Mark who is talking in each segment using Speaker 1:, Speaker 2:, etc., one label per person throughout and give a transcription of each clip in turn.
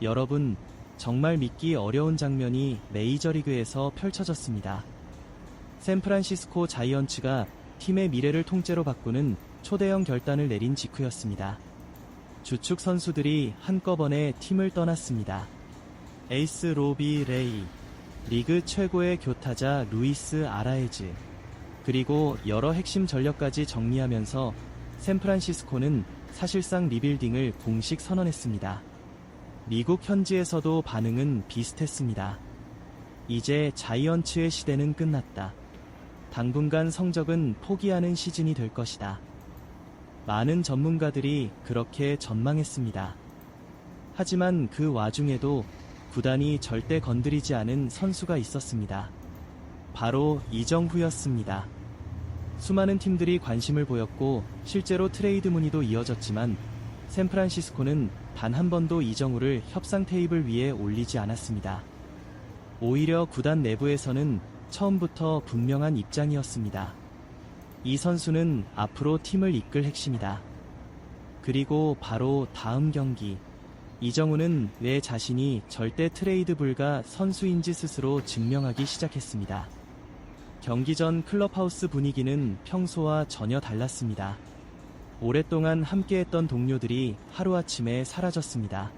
Speaker 1: 여러분, 정말 믿기 어려운 장면이 메이저리그에서 펼쳐졌습니다. 샌프란시스코 자이언츠가 팀의 미래를 통째로 바꾸는 초대형 결단을 내린 직후였습니다. 주축 선수들이 한꺼번에 팀을 떠났습니다. 에이스 로비 레이, 리그 최고의 교타자 루이스 아라에즈, 그리고 여러 핵심 전력까지 정리하면서 샌프란시스코는 사실상 리빌딩을 공식 선언했습니다. 미국 현지에서도 반응은 비슷했습니다. 이제 자이언츠의 시대는 끝났다. 당분간 성적은 포기하는 시즌이 될 것이다. 많은 전문가들이 그렇게 전망했습니다. 하지만 그 와중에도 구단이 절대 건드리지 않은 선수가 있었습니다. 바로 이정후였습니다. 수많은 팀들이 관심을 보였고 실제로 트레이드 문의도 이어졌지만 샌프란시스코는 단 한 번도 이정후를 협상 테이블 위에 올리지 않았습니다. 오히려 구단 내부에서는 처음부터 분명한 입장이었습니다. 이 선수는 앞으로 팀을 이끌 핵심이다. 그리고 바로 다음 경기, 이정후는 내 자신이 절대 트레이드 불가 선수인지 스스로 증명하기 시작했습니다. 경기 전 클럽하우스 분위기는 평소와 전혀 달랐습니다. 오랫동안 함께했던 동료들이 하루아침에 사라졌습니다.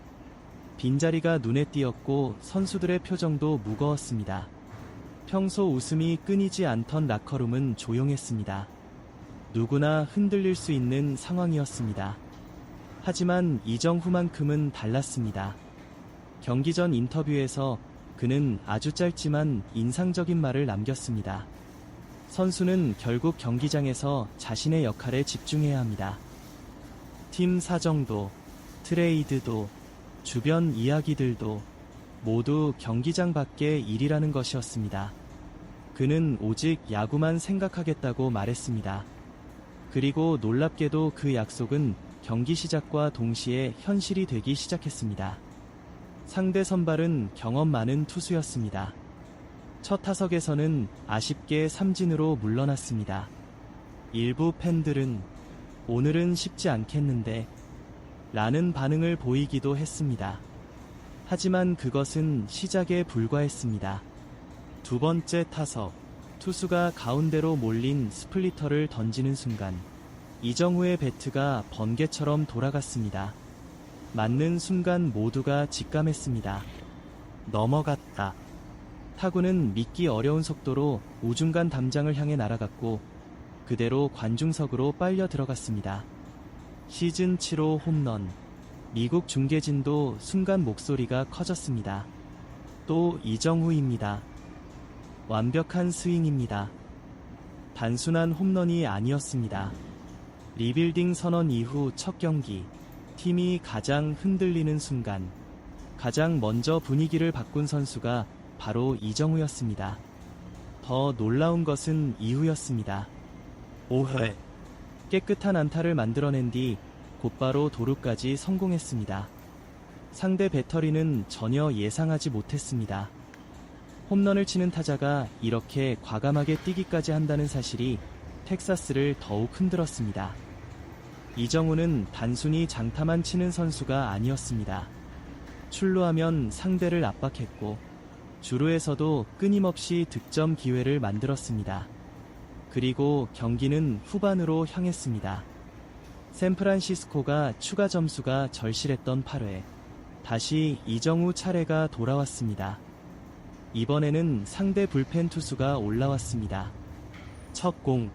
Speaker 1: 빈자리가 눈에 띄었고 선수들의 표정도 무거웠습니다. 평소 웃음이 끊이지 않던 라커룸은 조용했습니다. 누구나 흔들릴 수 있는 상황이었습니다. 하지만 이정후만큼은 달랐습니다. 경기 전 인터뷰에서 그는 아주 짧지만 인상적인 말을 남겼습니다. 선수는 결국 경기장에서 자신의 역할에 집중해야 합니다. 팀 사정도, 트레이드도, 주변 이야기들도 모두 경기장 밖의 일이라는 것이었습니다. 그는 오직 야구만 생각하겠다고 말했습니다. 그리고 놀랍게도 그 약속은 경기 시작과 동시에 현실이 되기 시작했습니다. 상대 선발은 경험 많은 투수였습니다. 첫 타석에서는 아쉽게 삼진으로 물러났습니다. 일부 팬들은 오늘은 쉽지 않겠는데 라는 반응을 보이기도 했습니다. 하지만 그것은 시작에 불과했습니다. 두 번째 타석, 투수가 가운데로 몰린 스플리터를 던지는 순간 이정후의 배트가 번개처럼 돌아갔습니다. 맞는 순간 모두가 직감했습니다. 넘어갔다. 타구는 믿기 어려운 속도로 우중간 담장을 향해 날아갔고 그대로 관중석으로 빨려 들어갔습니다. 시즌 7호 홈런. 미국 중계진도 순간 목소리가 커졌습니다. 또 이정후입니다. 완벽한 스윙입니다. 단순한 홈런이 아니었습니다. 리빌딩 선언 이후 첫 경기, 팀이 가장 흔들리는 순간, 가장 먼저 분위기를 바꾼 선수가 바로 이정후였습니다. 더 놀라운 것은 이후였습니다. 5회 깨끗한 안타를 만들어낸 뒤 곧바로 도루까지 성공했습니다. 상대 배터리는 전혀 예상하지 못했습니다. 홈런을 치는 타자가 이렇게 과감하게 뛰기까지 한다는 사실이 텍사스를 더욱 흔들었습니다. 이정후는 단순히 장타만 치는 선수가 아니었습니다. 출루하면 상대를 압박했고 주루에서도 끊임없이 득점 기회를 만들었습니다. 그리고 경기는 후반으로 향했습니다. 샌프란시스코가 추가 점수가 절실했던 8회, 다시 이정후 차례가 돌아왔습니다. 이번에는 상대 불펜 투수가 올라왔습니다. 첫 공,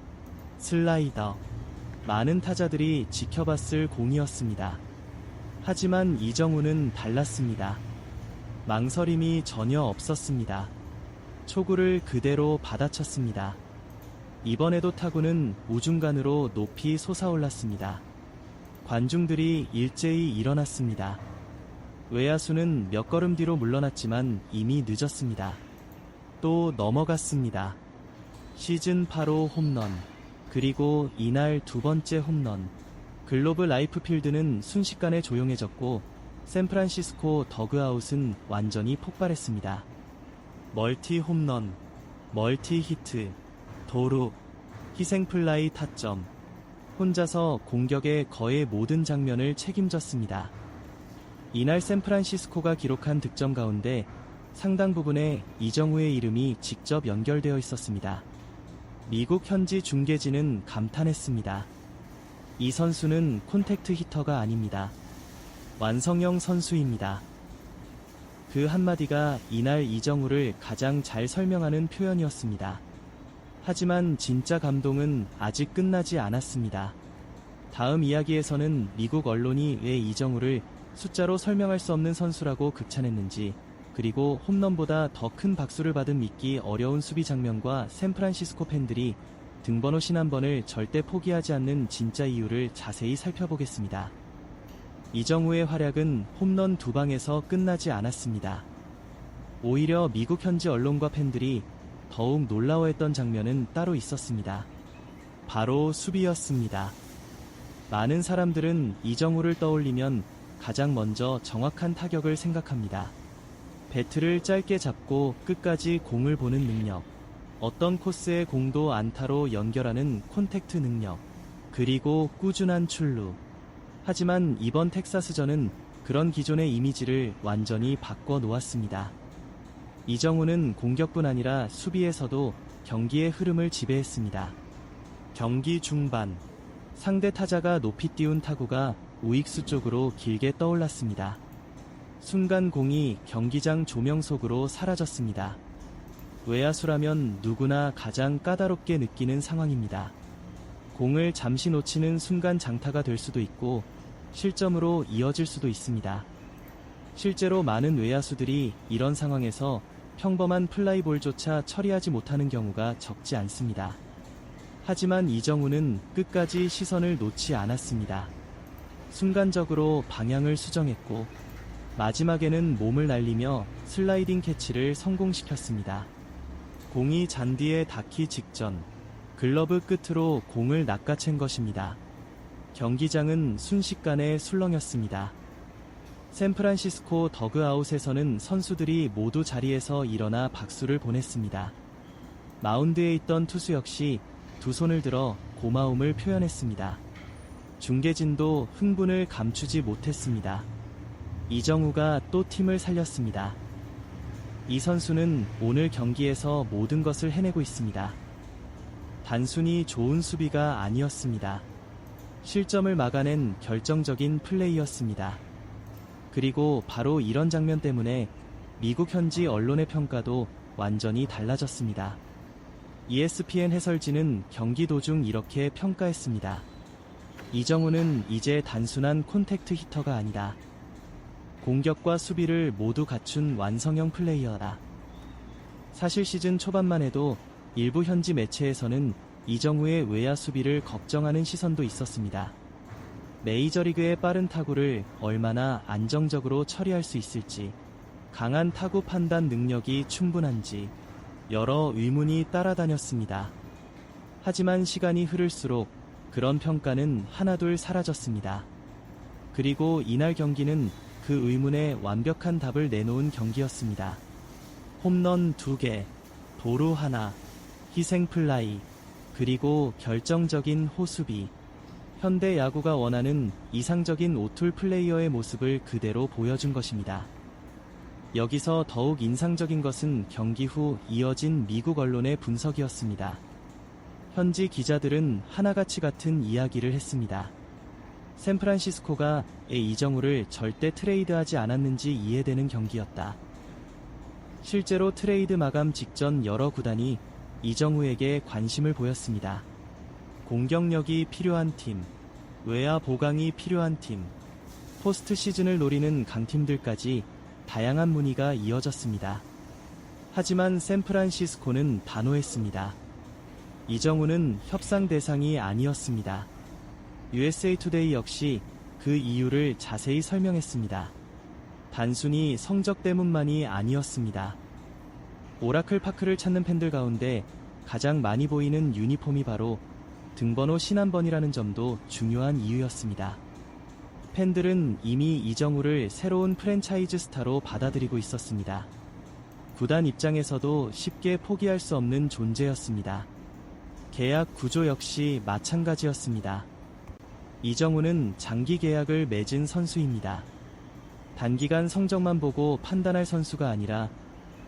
Speaker 1: 슬라이더. 많은 타자들이 지켜봤을 공이었습니다. 하지만 이정후는 달랐습니다. 망설임이 전혀 없었습니다. 초구를 그대로 받아쳤습니다. 이번에도 타구는 우중간으로 높이 솟아올랐습니다. 관중들이 일제히 일어났습니다. 외야수는 몇 걸음 뒤로 물러났지만 이미 늦었습니다. 또 넘어갔습니다. 시즌 8호 홈런, 그리고 이날 두 번째 홈런. 글로브 라이프 필드는 순식간에 조용해졌고 샌프란시스코 더그아웃은 완전히 폭발했습니다. 멀티 홈런, 멀티 히트, 도루, 희생플라이 타점. 혼자서 공격의 거의 모든 장면을 책임졌습니다. 이날 샌프란시스코가 기록한 득점 가운데 상당 부분에 이정우의 이름이 직접 연결되어 있었습니다. 미국 현지 중계진은 감탄했습니다. 이 선수는 콘택트 히터가 아닙니다. 완성형 선수입니다. 그 한마디가 이날 이정우를 가장 잘 설명하는 표현이었습니다. 하지만 진짜 감동은 아직 끝나지 않았습니다. 다음 이야기에서는 미국 언론이 왜 이정우를 숫자로 설명할 수 없는 선수라고 극찬했는지, 그리고 홈런보다 더 큰 박수를 받은 믿기 어려운 수비 장면과 샌프란시스코 팬들이 등번호 한 번을 절대 포기하지 않는 진짜 이유를 자세히 살펴보겠습니다. 이정우의 활약은 홈런 2방에서 끝나지 않았습니다. 오히려 미국 현지 언론과 팬들이 더욱 놀라워했던 장면은 따로 있었습니다. 바로 수비였습니다. 많은 사람들은 이정우를 떠올리면 가장 먼저 정확한 타격을 생각합니다. 배트를 짧게 잡고 끝까지 공을 보는 능력, 어떤 코스의 공도 안타로 연결하는 콘택트 능력, 그리고 꾸준한 출루. 하지만 이번 텍사스전은 그런 기존의 이미지를 완전히 바꿔 놓았습니다. 이정우는 공격뿐 아니라 수비에서도 경기의 흐름을 지배했습니다. 경기 중반, 상대 타자가 높이 띄운 타구가 우익수 쪽으로 길게 떠올랐습니다. 순간 공이 경기장 조명 속으로 사라졌습니다. 외야수라면 누구나 가장 까다롭게 느끼는 상황입니다. 공을 잠시 놓치는 순간 장타가 될 수도 있고 실점으로 이어질 수도 있습니다. 실제로 많은 외야수들이 이런 상황에서 평범한 플라이볼조차 처리하지 못하는 경우가 적지 않습니다. 하지만 이정우는 끝까지 시선을 놓지 않았습니다. 순간적으로 방향을 수정했고 마지막에는 몸을 날리며 슬라이딩 캐치를 성공시켰습니다. 공이 잔디에 닿기 직전 글러브 끝으로 공을 낚아챈 것입니다. 경기장은 순식간에 술렁였습니다. 샌프란시스코 더그아웃에서는 선수들이 모두 자리에서 일어나 박수를 보냈습니다. 마운드에 있던 투수 역시 두 손을 들어 고마움을 표현했습니다. 중계진도 흥분을 감추지 못했습니다. 이정우가 또 팀을 살렸습니다. 이 선수는 오늘 경기에서 모든 것을 해내고 있습니다. 단순히 좋은 수비가 아니었습니다. 실점을 막아낸 결정적인 플레이였습니다. 그리고 바로 이런 장면 때문에 미국 현지 언론의 평가도 완전히 달라졌습니다. ESPN 해설진은 경기 도중 이렇게 평가했습니다. 이정우는 이제 단순한 콘택트 히터가 아니다. 공격과 수비를 모두 갖춘 완성형 플레이어다. 사실 시즌 초반만 해도 일부 현지 매체에서는 이정우의 외야 수비를 걱정하는 시선도 있었습니다. 메이저리그의 빠른 타구를 얼마나 안정적으로 처리할 수 있을지, 강한 타구 판단 능력이 충분한지 여러 의문이 따라다녔습니다. 하지만 시간이 흐를수록 그런 평가는 하나둘 사라졌습니다. 그리고 이날 경기는 그 의문에 완벽한 답을 내놓은 경기였습니다. 홈런 2개, 도루 하나, 희생플라이, 그리고 결정적인 호수비. 현대 야구가 원하는 이상적인 오툴 플레이어의 모습을 그대로 보여준 것입니다. 여기서 더욱 인상적인 것은 경기 후 이어진 미국 언론의 분석이었습니다. 현지 기자들은 하나같이 같은 이야기를 했습니다. 샌프란시스코가 이정우를 절대 트레이드하지 않았는지 이해되는 경기였다. 실제로 트레이드 마감 직전 여러 구단이 이정우에게 관심을 보였습니다. 공격력이 필요한 팀, 외야 보강이 필요한 팀, 포스트 시즌을 노리는 강팀들까지 다양한 문의가 이어졌습니다. 하지만 샌프란시스코는 단호했습니다. 이정우는 협상 대상이 아니었습니다. USA 투데이 역시 그 이유를 자세히 설명했습니다. 단순히 성적 때문만이 아니었습니다. 오라클 파크를 찾는 팬들 가운데 가장 많이 보이는 유니폼이 바로 등번호 51번이라는 점도 중요한 이유였습니다. 팬들은 이미 이정우를 새로운 프랜차이즈 스타로 받아들이고 있었습니다. 구단 입장에서도 쉽게 포기할 수 없는 존재였습니다. 계약 구조 역시 마찬가지였습니다. 이정우는 장기 계약을 맺은 선수입니다. 단기간 성적만 보고 판단할 선수가 아니라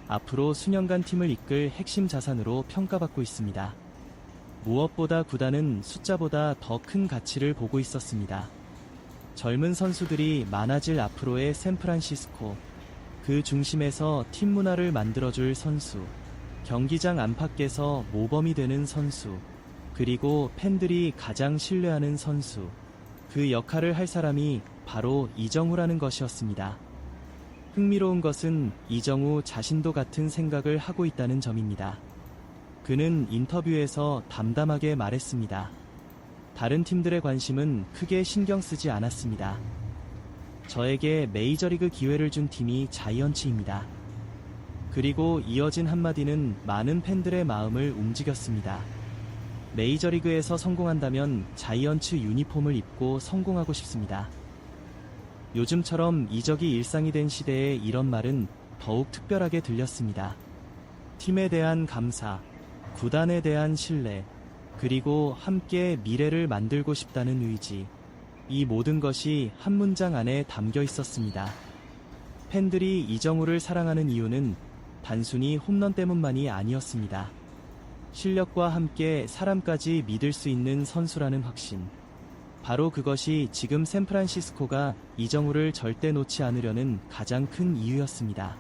Speaker 1: 앞으로 수년간 팀을 이끌 핵심 자산으로 평가받고 있습니다. 무엇보다 구단은 숫자보다 더 큰 가치를 보고 있었습니다. 젊은 선수들이 많아질 앞으로의 샌프란시스코, 그 중심에서 팀 문화를 만들어줄 선수, 경기장 안팎에서 모범이 되는 선수, 그리고 팬들이 가장 신뢰하는 선수, 그 역할을 할 사람이 바로 이정우라는 것이었습니다. 흥미로운 것은 이정우 자신도 같은 생각을 하고 있다는 점입니다. 그는 인터뷰에서 담담하게 말했습니다. 다른 팀들의 관심은 크게 신경 쓰지 않았습니다. 저에게 메이저리그 기회를 준 팀이 자이언츠입니다. 그리고 이어진 한마디는 많은 팬들의 마음을 움직였습니다. 메이저리그에서 성공한다면 자이언츠 유니폼을 입고 성공하고 싶습니다. 요즘처럼 이적이 일상이 된 시대에 이런 말은 더욱 특별하게 들렸습니다. 팀에 대한 감사, 구단에 대한 신뢰, 그리고 함께 미래를 만들고 싶다는 의지, 이 모든 것이 한 문장 안에 담겨 있었습니다. 팬들이 이정우를 사랑하는 이유는 단순히 홈런 때문만이 아니었습니다. 실력과 함께 사람까지 믿을 수 있는 선수라는 확신. 바로 그것이 지금 샌프란시스코가 이정우를 절대 놓지 않으려는 가장 큰 이유였습니다.